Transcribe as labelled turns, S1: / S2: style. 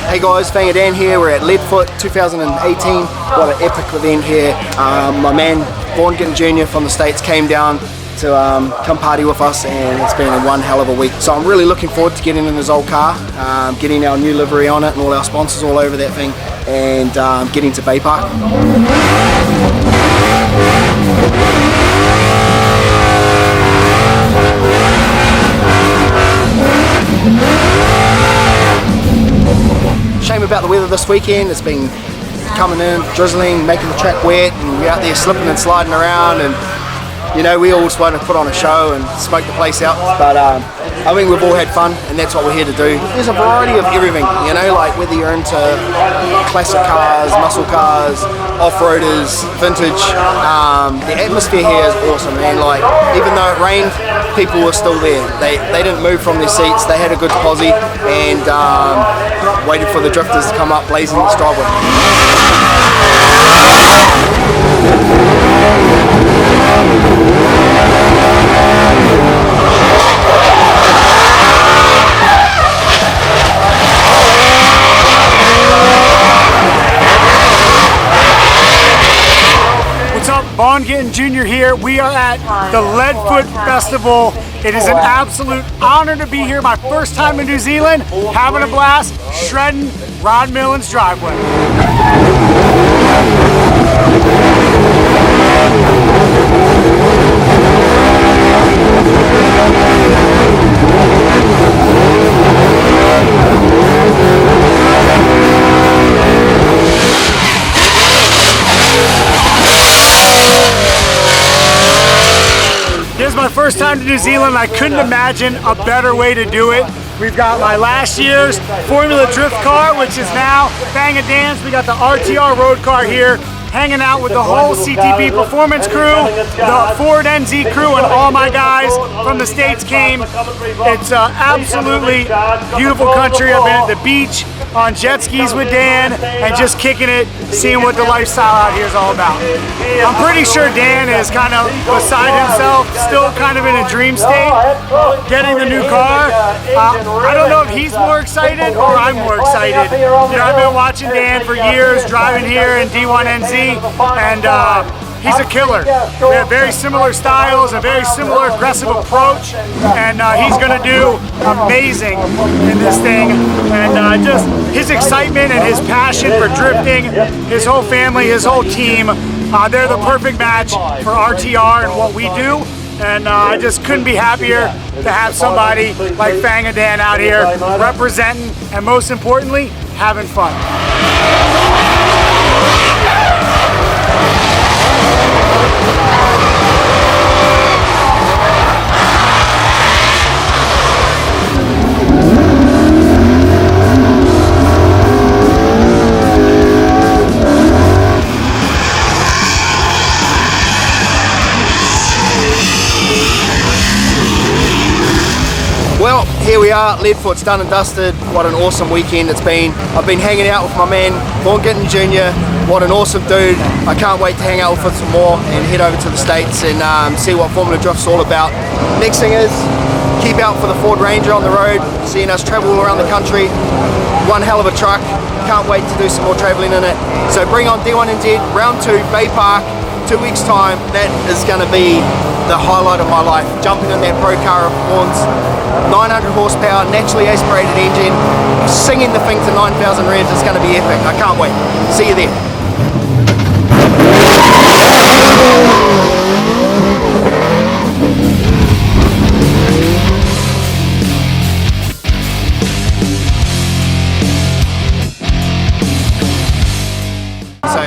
S1: Hey guys, Fanga Dan here. We're at Leadfoot 2018. What an epic event here. My man Vaughn Gittin Jr. from the States came down to come party with us, and it's been one hell of a week. So I'm really looking forward to getting in his old car, getting our new livery on it and all our sponsors all over that thing, and getting to Bay Park. Shame about the weather this weekend. It's been coming in, drizzling, making the track wet, and we're out there slipping and sliding around, and you know, we all just want to put on a show and smoke the place out, but I think we've all had fun, and that's what we're here to do. There's a variety of everything, you know, like whether you're into classic cars, muscle cars, off-roaders, vintage. The atmosphere here is awesome, man. Like, even though it rained, people were still there. They didn't move from their seats. They had a good posse, and waited for the drifters to come up blazing the driveway.
S2: What's up, Vaughn Gittin Jr. here. We are at the Leadfoot Festival. It is an absolute honor to be here. My first time in New Zealand, having a blast, shredding Rod Millen's driveway. This is my first time to New Zealand. I couldn't imagine a better way to do it. We've got my last year's Formula Drift car, which is now Fanga Dan's. We got the RTR road car here, hanging out with the whole CTB Peformance crew, the Ford NZ crew, and all my guys from the States came. It's absolutely beautiful country. I've been at the beach, on jet skis with Dan, and just kicking it, seeing what the lifestyle out here is all about. I'm pretty sure Dan is kind of beside himself, still kind of in a dream state, getting the new car. I don't know if he's more excited or I'm more excited. You know, I've been watching Dan for years, driving here in D1NZ, and he's a killer. We have very similar styles, a very similar aggressive approach, and he's going to do amazing in this thing. And just his excitement and his passion for drifting, his whole family, his whole team, they're the perfect match for RTR and what we do. And I just couldn't be happier to have somebody like Fanga Dan out here representing, and most importantly, having fun.
S1: Well, here we are, Leadfoot's done and dusted. What an awesome weekend it's been. I've been hanging out with my man, Vaughn Gittin Jr. What an awesome dude. I can't wait to hang out with him some more and head over to the States and see what Formula Drift's all about. Next thing is, keep out for the Ford Ranger on the road, seeing us travel around the country. One hell of a truck. Can't wait to do some more traveling in it. So bring on D1NZ, round 2, Bay Park, 2 weeks time. That is going to be the highlight of my life. Jumping in that pro car of Vaughn's, 900 horsepower, naturally aspirated engine, singing the thing to 9,000 revs. It's going to be epic. I can't wait. See you there. So,